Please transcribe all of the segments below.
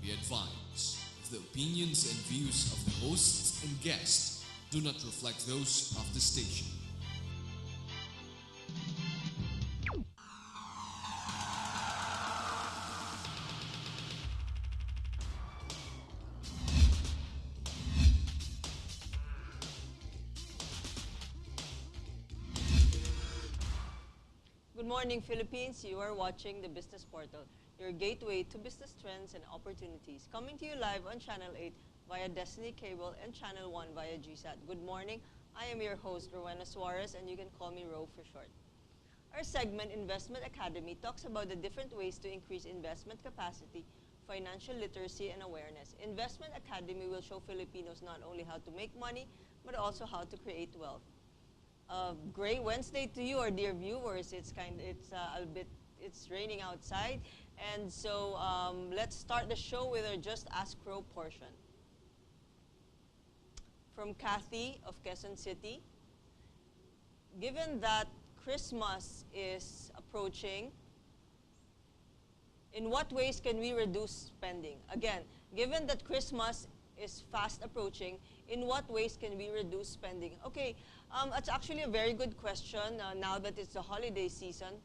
We advise the opinions and views of the hosts and guests do not reflect those of the station. Good morning, Philippines. You are watching the Business Portal, your gateway to business trends and opportunities. Coming to you live on Channel 8 via Destiny Cable and Channel 1 via GSAT. Good morning. I am your host, Rowena Suarez, and you can call me Ro for short. Our segment, Investment Academy, talks about the different ways to increase investment capacity, financial literacy, and awareness. Investment Academy will show Filipinos not only how to make money, but also how to create wealth. Great Wednesday to you, our dear viewers. It's raining outside, and so let's start the show with our Just Ask Crow portion. From Kathy of Quezon City, given that Christmas is approaching, in what ways can we reduce spending? Again, given that Christmas is fast approaching, in what ways can we reduce spending? Okay, that's actually a very good question now that it's the holiday season.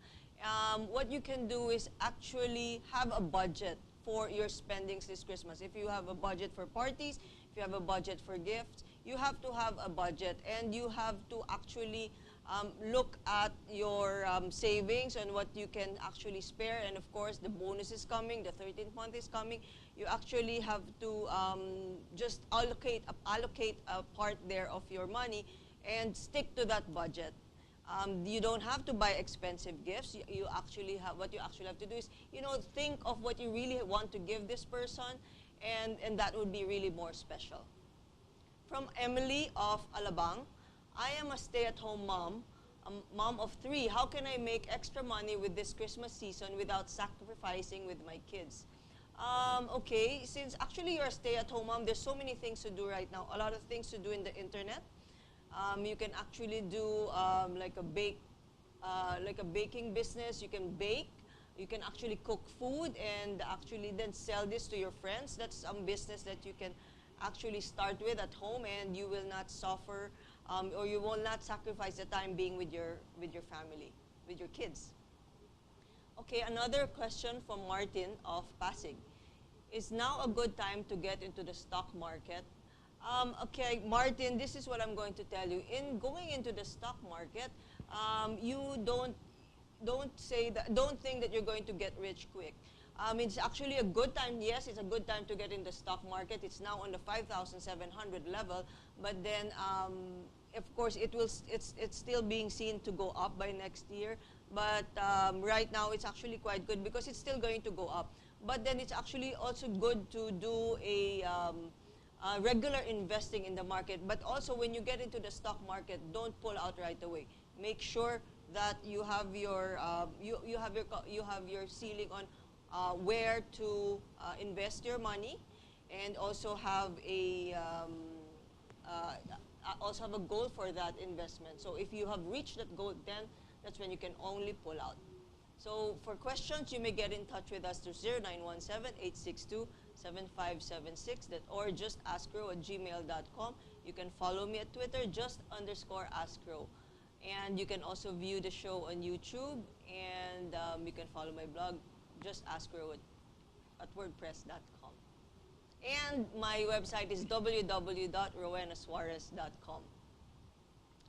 What you can do is actually have a budget for your spendings this Christmas. If you have a budget for parties, if you have a budget for gifts, you have to have a budget, and you have to actually look at your savings and what you can actually spare. And of course, the bonus is coming, the 13th month is coming. You actually have to just allocate a part there of your money and stick to that budget. You don't have to buy expensive gifts. You actually have, what you actually have to do is, think of what you really want to give this person, and that would be really more special. From Emily of Alabang, I am a stay-at-home mom, a mom of 3. How can I make extra money with this Christmas season without sacrificing with my kids? Okay, since actually you're a stay-at-home mom, there's so many things to do right now. A lot of things to do in the internet. You can actually do like a baking business. You can bake. You can actually cook food and actually then sell this to your friends. That's some business that you can actually start with at home, and you will not suffer or you will not sacrifice the time being with your family, with your kids. Okay, another question from Martin of Pasig. Is now a good time to get into the stock market? Okay, Martin, this is what I'm going to tell you. In going into the stock market, you don't think that you're going to get rich quick. It's actually a good time. Yes, it's a good time to get in the stock market. It's now on the 5,700 level, but then of course it's still being seen to go up by next year. But right now it's actually quite good because it's still going to go up. But then it's actually also good to do a regular investing in the market. But also when you get into the stock market, don't pull out right away. Make sure that you have your you have your ceiling on where to invest your money, and also have a goal for that investment. So if you have reached that goal, then that's when you can only pull out. So for questions, you may get in touch with us through 0917-862-7576 or just askrow@gmail.com. You can follow me at Twitter, just_askrow. And you can also view the show on YouTube, and you can follow my blog, just askrow at wordpress.com. And my website is www.rowenasuarez.com.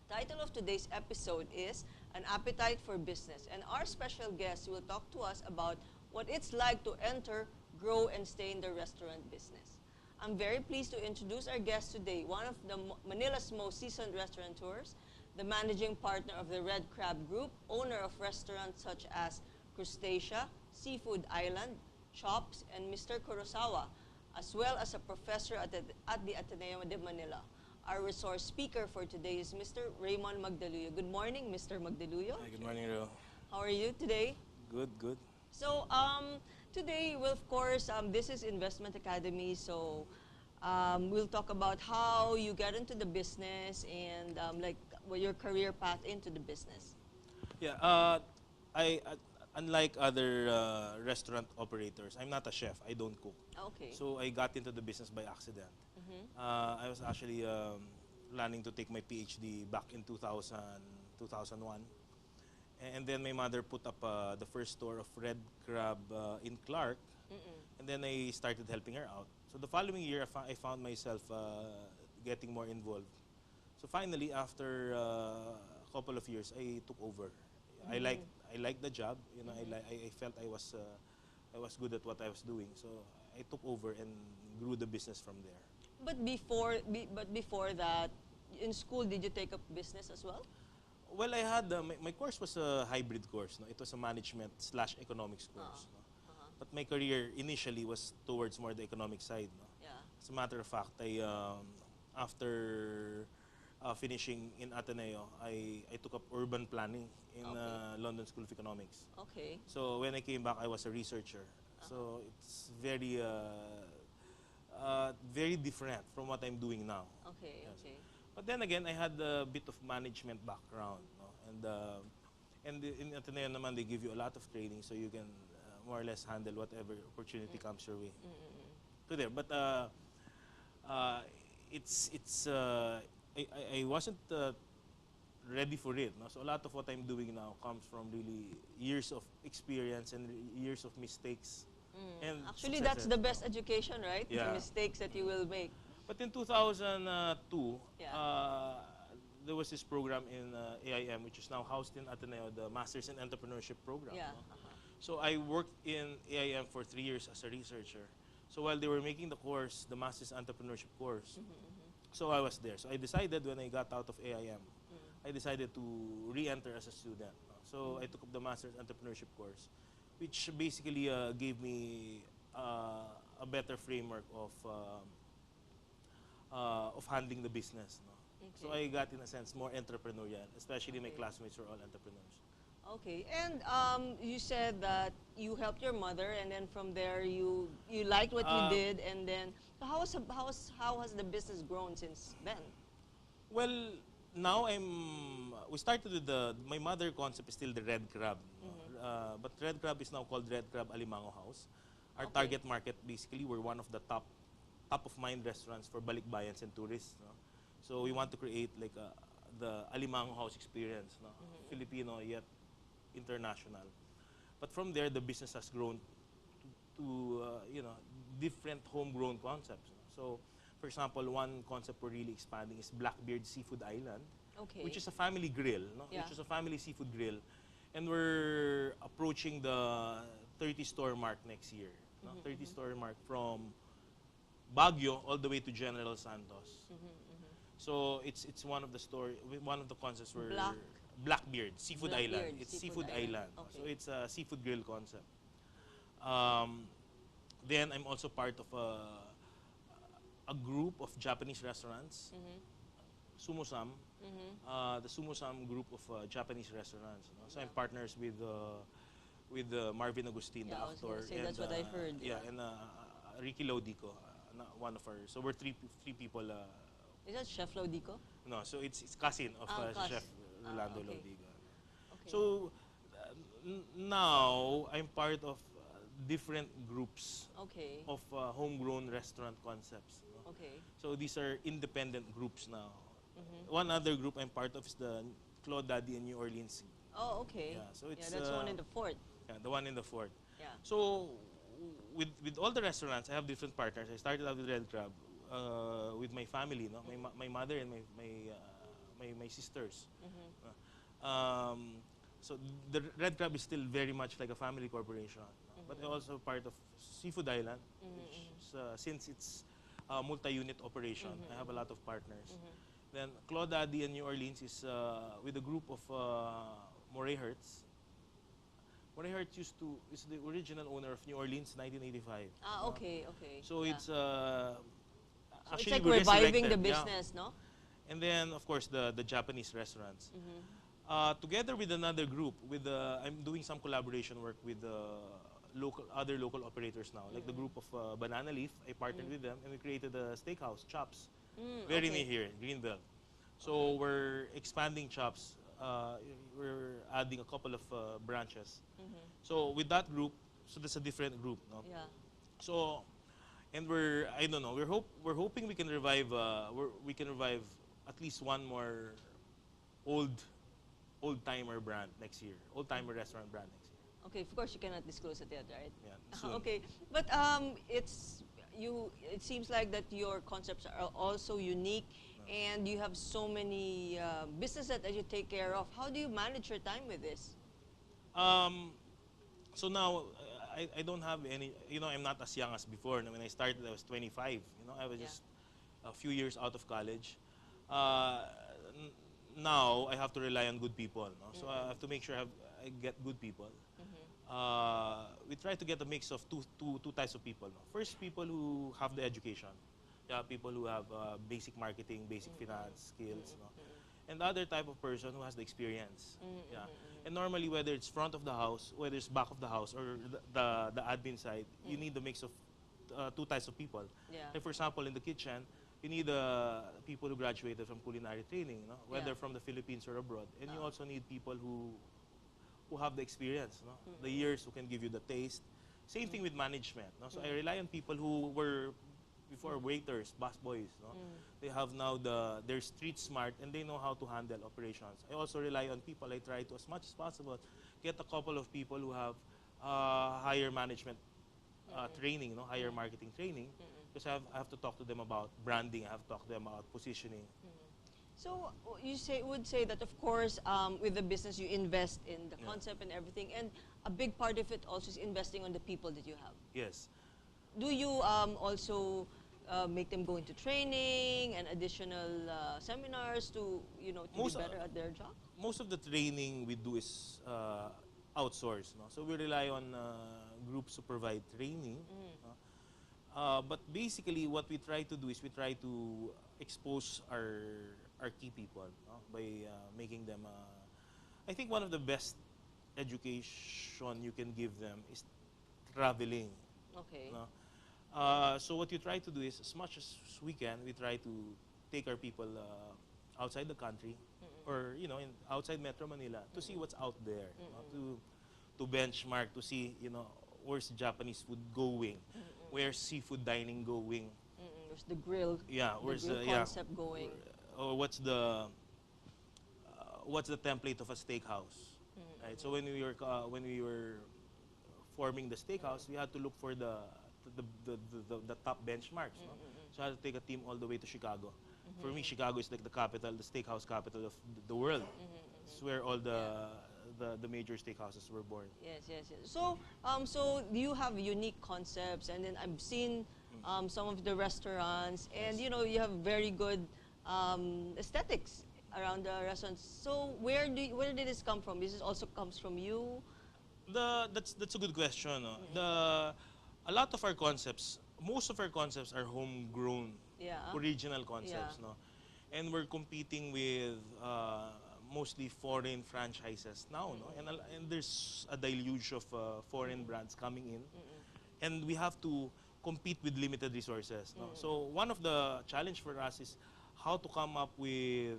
Title of today's episode is An Appetite for Business, and our special guest will talk to us about what it's like to enter, grow, and stay in the restaurant business. I'm very pleased to introduce our guest today, one of Manila's most seasoned restaurateurs, the managing partner of the Red Crab Group, owner of restaurants such as Crustacea, Seafood Island, Chops, and Mr. Kurosawa, as well as a professor at the Ateneo de Manila. Our resource speaker for today is Mr. Raymund Magdaluyo. Good morning, Mr. Magdaluyo. Hi, good morning, Ro. How are you today? Good, good. So today, well, of course, this is Investment Academy, so we'll talk about how you get into the business and your career path into the business. Yeah, I unlike other restaurant operators, I'm not a chef. I don't cook. Okay. So I got into the business by accident. I was actually planning to take my PhD back in 2001. And then my mother put up the first store of Red Crab in Clark. And then I started helping her out. So the following year, I found myself getting more involved. So finally, after a couple of years, I took over. I liked the job. You know, I felt I was good at what I was doing. So I took over and grew the business from there. But before that, in school, did you take up business as well? Well, I had my course was a hybrid course. No? It was a management slash economics course. No? But my career initially was towards more the economic side. No? Yeah. As a matter of fact, after finishing in Ateneo, I took up urban planning in London School of Economics. Okay. So when I came back, I was a researcher. So it's very different from what I'm doing now. Okay. Yes. Okay. But then again, I had a bit of management background, no? And in Ateneo naman, they give you a lot of training so you can more or less handle whatever opportunity comes your way. So there, but I wasn't ready for it. No? So a lot of what I'm doing now comes from really years of experience and years of mistakes. And Actually, that's the best education, right? Yeah. The mistakes that you will make. But in 2002, Yeah. there was this program in AIM, which is now housed in Ateneo, the Masters in Entrepreneurship program. Yeah. No? So I worked in AIM for 3 years as a researcher. So while they were making the course, the Masters Entrepreneurship course, so I was there. So I decided when I got out of AIM, I decided to re-enter as a student. No? So I took up the Masters Entrepreneurship course, which basically gave me a better framework of handling the business. No? So I got, in a sense, more entrepreneurial, especially my classmates were all entrepreneurs. Okay. And you said that you helped your mother, and then from there you liked what you did, and then so how has the business grown since then? Well, now we started with my mother concept is still the Red Crab. No? But Red Crab is now called Red Crab Alimango House. Our target market, basically, we're one of the top of mind restaurants for balikbayans and tourists. No? So we want to create like the Alimango House experience, no? Filipino yet international. But from there, the business has grown to different homegrown concepts. No? So, for example, one concept we're really expanding is Blackbeard Seafood Island, which is a family grill, no? Yeah. Which is a family seafood grill, and we're approaching the 30-store mark next year. No? 30-store mark from Baguio all the way to General Santos. So it's one of the concepts where Blackbeard Seafood Island. It's Seafood Island. Okay. So it's a seafood grill concept. Then I'm also part of a group of Japanese restaurants, Sumo-sam. The Sumo-sam group of Japanese restaurants. No? So I'm partners with Marvin Agustin, the I was gonna actor, say, that's what I heard. Yeah, and Ricky Laudico, one of our. So we're three people. Is that Chef Laudico? No, so it's cousin of Chef Rolando okay. Laudico. Okay. So now I'm part of different groups of homegrown restaurant concepts. No? Okay. So these are independent groups now. One other group I'm part of is the Claude Daddy in New Orleans. Oh, okay. Yeah, so it's that's the one in the fort. Yeah, the one in the fort. Yeah. So with all the restaurants, I have different partners. I started out with Red Crab with my family, no, my mother and my sisters. So the Red Crab is still very much like a family corporation, no? But I'm also part of Seafood Island, which is, since it's a multi-unit operation, I have a lot of partners. Then Claude Daddy in New Orleans is with a group of Moray Hertz. Moray Hertz is the original owner of New Orleans, 1985. Okay. So it's So actually it's like we reviving the resurrected, yeah. business, no? And then of course the Japanese restaurants. Together with another group, I'm doing some collaboration work with other local operators now, like the group of Banana Leaf. I partnered with them, and we created a steakhouse, Chops, very near here, Greenbelt. So we're expanding Chops we're adding a couple of branches. Mm-hmm. So with that group, so that's a different group, no? Yeah. So, and I don't know, we're hoping we can revive at least one more old old timer brand next year, old timer restaurant brand next year. Okay, of course you cannot disclose it yet, right? Yeah, soon. Okay, but it's you. It seems like that your concepts are also unique, and you have so many businesses that you take care of. How do you manage your time with this? Um, so now I don't have any. You know, I'm not as young as before. When I started, I was 25. You know, I was Yeah. just a few years out of college. N- Now I have to rely on good people. No? So I have to make sure I get good people. We try to get a mix of two types of people. No? First, people who have the education. Yeah, people who have basic marketing, basic finance skills. No? And the other type of person who has the experience. Yeah. And normally, whether it's front of the house, whether it's back of the house, or the admin side, you need the mix of two types of people. Yeah. Like for example, in the kitchen, you need people who graduated from culinary training, no? Whether Yeah. from the Philippines or abroad. And you also need people who have the experience, no? The years, who can give you the taste. Same thing with management. No? So I rely on people who were before waiters, busboys. No? They have now they're street smart and they know how to handle operations. I also rely on people. I try to, as much as possible, get a couple of people who have higher management training, no? Higher marketing training. Because I have to talk to them about branding. I have to talk to them about positioning. So you would say that of course with the business you invest in the Yeah. concept and everything, and a big part of it also is investing on the people that you have. Yes. Do you also make them go into training and additional seminars to to Most be better at their job? most of the training we do is outsourced. No? So we rely on groups to provide training. No? But basically, what we try to do is we try to expose our key people, no? By making them. I think one of the best education you can give them is traveling. Okay. No? So what you try to do is, as much as we can, we try to take our people outside the country, or in outside Metro Manila, to see what's out there, to benchmark, to see where's Japanese food going, where's seafood dining going, There's the grill. yeah, The where's grill the concept going. or what's the template of a steakhouse, right? So when we were forming the steakhouse, we had to look for the top benchmarks. No? So I had to take a team all the way to Chicago. For me, Chicago is like the capital, the steakhouse capital of the world. It's where all the major steakhouses were born. Yes, yes, yes. So, so you have unique concepts, and then I've seen some of the restaurants, and you have very good aesthetics around the restaurants. So, where did this come from? This also comes from you. That's a good question. No? A lot of our concepts, most of our concepts are homegrown, Yeah. original concepts, Yeah. no. And we're competing with mostly foreign franchises now, no. And there's a deluge of foreign brands coming in, and we have to compete with limited resources, no. So one of the challenge for us is how to come up with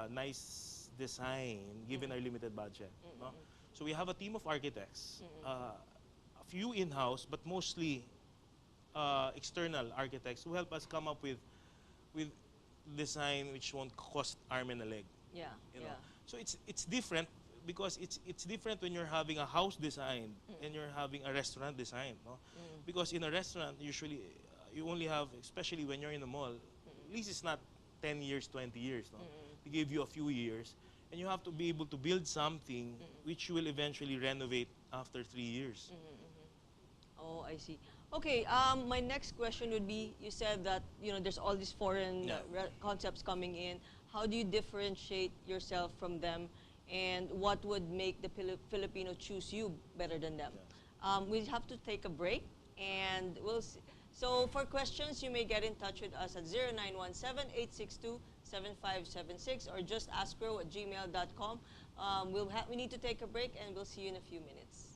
nice design given our limited budget, no. So we have a team of architects, a few in-house, but mostly external architects who help us come up with design which won't cost arm and a leg. Yeah. You know? Yeah. So it's different because it's different when you're having a house design and you're having a restaurant design. No? Because in a restaurant, usually you only have, especially when you're in a mall, at least it's not 10 years, 20 years. No? They give you a few years. And you have to be able to build something which you will eventually renovate after 3 years. Oh, I see. Okay, my next question would be, you said that, there's all these foreign Yeah. concepts coming in. How do you differentiate yourself from them? And what would make the Filipino choose you better than them? We have to take a break, and we'll see. So for questions, you may get in touch with us at 0917-862-7576 or just askgrow@gmail.com. We need to take a break, and we'll see you in a few minutes.